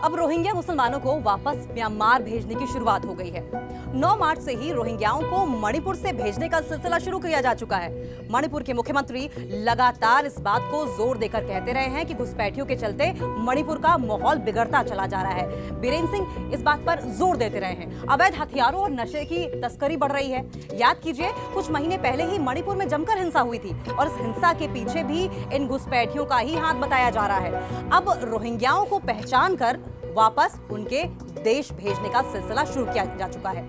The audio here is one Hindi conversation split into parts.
अब रोहिंग्या मुसलमानों को वापस म्यांमार भेजने की शुरुआत हो गई है। 9 मार्च से ही रोहिंग्याओं को मणिपुर से भेजने का सिलसिला शुरू किया जा चुका है। मणिपुर के मुख्यमंत्री लगातार इस बात को जोर देकर कहते रहे हैं कि घुसपैठियों के चलते मणिपुर का माहौल बिगड़ता चला जा रहा है। बीरेन सिंह इस बात पर जोर देते रहे हैं। अवैध हथियारों और नशे की तस्करी बढ़ रही है। याद कीजिए, कुछ महीने पहले ही मणिपुर में जमकर हिंसा हुई थी और इस हिंसा के पीछे भी इन घुसपैठियों का ही हाथ बताया जा रहा है। अब रोहिंग्याओं को पहचान कर वापस उनके देश भेजने का सिलसिला शुरू किया जा चुका है।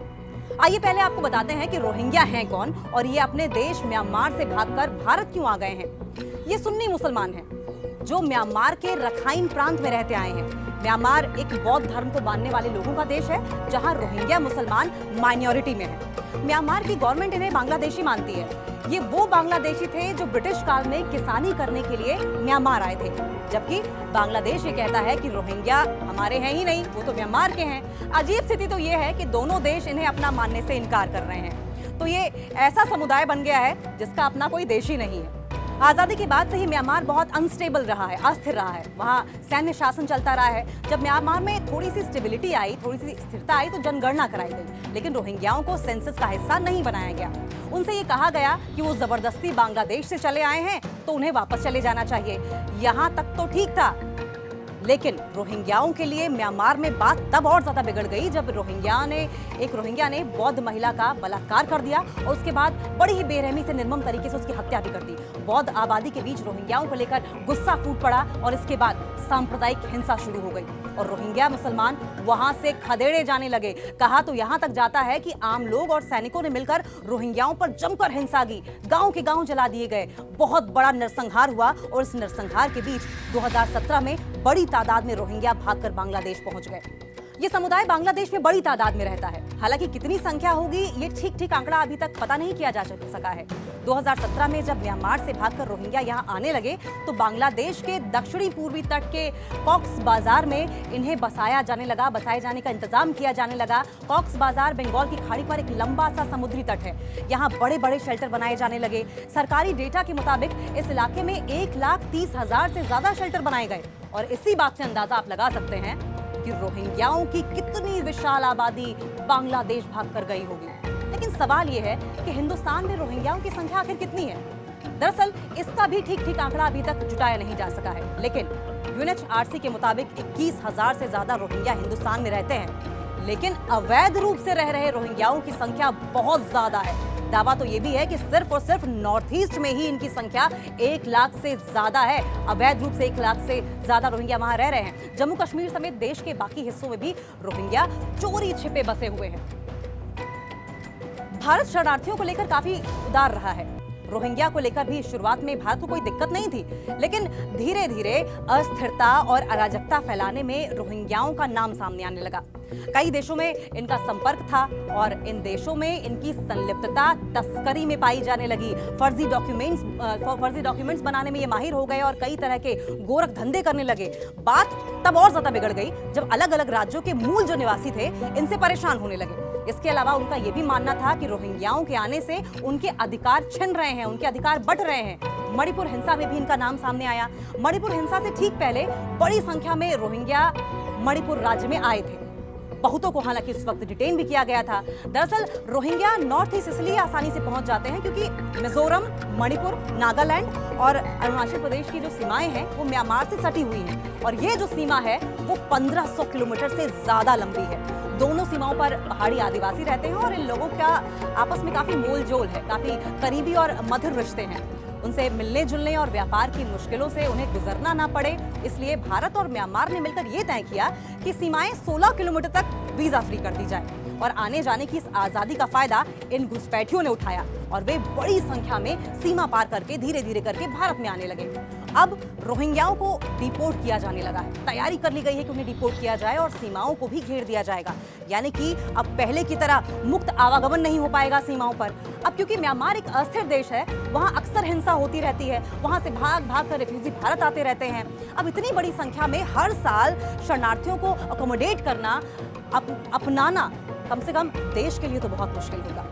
आइए पहले आपको बताते हैं कि रोहिंग्या हैं कौन और ये अपने देश म्यांमार से भागकर भारत क्यों आ गए हैं। ये सुन्नी मुसलमान हैं जो म्यांमार के रखाइन प्रांत में रहते आए हैं। म्यांमार एक बौद्ध धर्म को मानने वाले लोगों का देश है, जहां रोहिंग्या मुसलमान माइनॉरिटी में है। म्यांमार की गवर्नमेंट इन्हें बांग्लादेशी मानती है। ये वो बांग्लादेशी थे जो ब्रिटिश काल में किसानी करने के लिए म्यांमार आए थे, जबकि बांग्लादेश ये कहता है कि रोहिंग्या हमारे हैं ही नहीं, वो तो म्यांमार के हैं। अजीब स्थिति तो ये है कि दोनों देश इन्हें अपना मानने से इनकार कर रहे हैं। तो ये ऐसा समुदाय बन गया है जिसका अपना कोई देश ही नहीं है। आजादी के बाद से ही म्यांमार बहुत अनस्टेबल रहा है, अस्थिर रहा है। वहाँ सैन्य शासन चलता रहा है। जब म्यांमार में थोड़ी सी स्टेबिलिटी आई, थोड़ी सी स्थिरता आई तो जनगणना कराई गई, लेकिन रोहिंग्याओं को सेंसस का हिस्सा नहीं बनाया गया। उनसे ये कहा गया कि वो जबरदस्ती बांग्लादेश से चले आए हैं तो उन्हें वापस चले जाना चाहिए। यहाँ तक तो ठीक था, लेकिन रोहिंग्याओं के लिए म्यांमार में बात तब और ज्यादा बिगड़ गई जब एक रोहिंग्या ने बौद्ध महिला का बलात्कार कर दिया और उसके बाद बड़ी ही बेरहमी से निर्मम तरीके से उसकी हत्या भी कर दी। बौद्ध आबादी के बीच रोहिंग्याओं को लेकर गुस्सा फूट पड़ा और इसके बाद सांप्रदायिक हिंसा शुरू हो गई और रोहिंग्या मुसलमान वहां से खदेड़े जाने लगे। कहा तो यहां तक जाता है कि आम लोग और सैनिकों ने मिलकर रोहिंग्याओं पर जमकर हिंसा की। गांव के गांव जला दिए गए। बहुत बड़ा नरसंहार हुआ और इस नरसंहार के बीच 2017 में बड़ी तादाद में रोहिंग्या भागकर बांग्लादेश पहुंच गए। ये समुदाय बांग्लादेश में बड़ी तादाद में रहता है। हालांकि कितनी संख्या होगी ये ठीक आंकड़ा अभी तक पता नहीं किया जा सका है। 2017 में जब म्यांमार से भागकर रोहिंग्या यहां आने लगे तो बांग्लादेश के दक्षिणी पूर्वी तट के कॉक्स बाजार में इन्हें बसाए जाने का इंतजाम किया जाने लगा। कॉक्स बाजार बंगाल की खाड़ी पर एक लंबा सा समुद्री तट है। यहाँ बड़े बड़े शेल्टर बनाए जाने लगे। सरकारी डेटा के मुताबिक इस इलाके में 1,30,000 से ज्यादा शेल्टर बनाए गए और इसी बात से अंदाजा आप लगा सकते हैं कि रोहिंग्याओं की कितनी विशाल आबादी बांग्लादेश भागकर गई होगी। लेकिन सवाल यह है कि हिंदुस्तान में रोहिंग्याओं की संख्या आखिर कितनी है। दरअसल इसका भी ठीक आंकड़ा अभी तक जुटाया नहीं जा सका है, लेकिन यूएनएचआरसी के मुताबिक 21,000 से ज्यादा रोहिंग्या हिंदुस्तान में रहते हैं, लेकिन अवैध रूप से रह रहे रोहिंग्याओं की संख्या बहुत ज्यादा है। दावा तो ये भी है कि सिर्फ और सिर्फ नॉर्थ ईस्ट में ही इनकी संख्या 1 लाख से ज्यादा है। अवैध रूप से 1 लाख से ज्यादा रोहिंग्या वहां रह रहे हैं। जम्मू कश्मीर समेत देश के बाकी हिस्सों में भी रोहिंग्या चोरी छिपे बसे हुए हैं। भारत शरणार्थियों को लेकर काफी उदार रहा है। रोहिंग्या को लेकर भी शुरुआत में भारत को कोई दिक्कत नहीं थी, लेकिन धीरे धीरे अस्थिरता और अराजकता फैलाने में रोहिंग्याओं का नाम सामने आने लगा। कई देशों में इनका संपर्क था और इन देशों में इनकी संलिप्तता तस्करी में पाई जाने लगी। फर्जी डॉक्यूमेंट्स बनाने में ये माहिर हो गए और कई तरह के गोरख धंधे करने लगे। बात तब और ज्यादा बिगड़ गई जब अलग अलग राज्यों के मूल जो निवासी थे इनसे परेशान होने लगे। इसके अलावा उनका यह भी मानना था कि रोहिंग्याओं के आने से उनके अधिकार छिन रहे हैं, उनके अधिकार बंट रहे हैं। मणिपुर हिंसा में भी इनका नाम सामने आया। मणिपुर हिंसा से ठीक पहले बड़ी संख्या में रोहिंग्या मणिपुर राज्य में आए थे। बहुतों को हालांकि इस वक्त डिटेन भी किया गया था। दरअसल रोहिंग्या नॉर्थ ईस्ट इसलिए आसानी से पहुंच जाते हैं क्योंकि मिजोरम, मणिपुर, नागालैंड और अरुणाचल प्रदेश की जो सीमाएं हैं वो म्यांमार से सटी हुई हैं और ये जो सीमा है वो 1500 किलोमीटर से ज्यादा लंबी है। दोनों सीमाओं पर पहाड़ी आदिवासी रहते हैं और इन लोगों का आपस में काफी मोल जोल है, काफी करीबी और मधुर रिश्ते हैं। उनसे मिलने जुलने और व्यापार की मुश्किलों से उन्हें गुजरना ना पड़े, इसलिए भारत और म्यांमार ने मिलकर ये तय किया कि सीमाएं 16 किलोमीटर तक वीजा फ्री कर दी जाए और आने जाने की इस आजादी का फायदा इन घुसपैठियों ने उठाया और वे बड़ी संख्या में सीमा पार करके धीरे धीरे करके भारत में आने लगे। अब रोहिंग्याओं को डिपोर्ट किया जाने लगा है। तैयारी कर ली गई है कि उन्हें डिपोर्ट किया जाए और सीमाओं को भी घेर दिया जाएगा, यानी कि अब पहले की तरह मुक्त आवागमन नहीं हो पाएगा सीमाओं पर। अब क्योंकि म्यांमार एक अस्थिर देश है, वहां अक्सर हिंसा होती रहती है, वहां से भाग कर रेफ्यूजी भारत आते रहते हैं। अब इतनी बड़ी संख्या में हर साल शरणार्थियों को अकोमोडेट करना, अपनाना कम से कम देश के लिए तो बहुत मुश्किल होगा।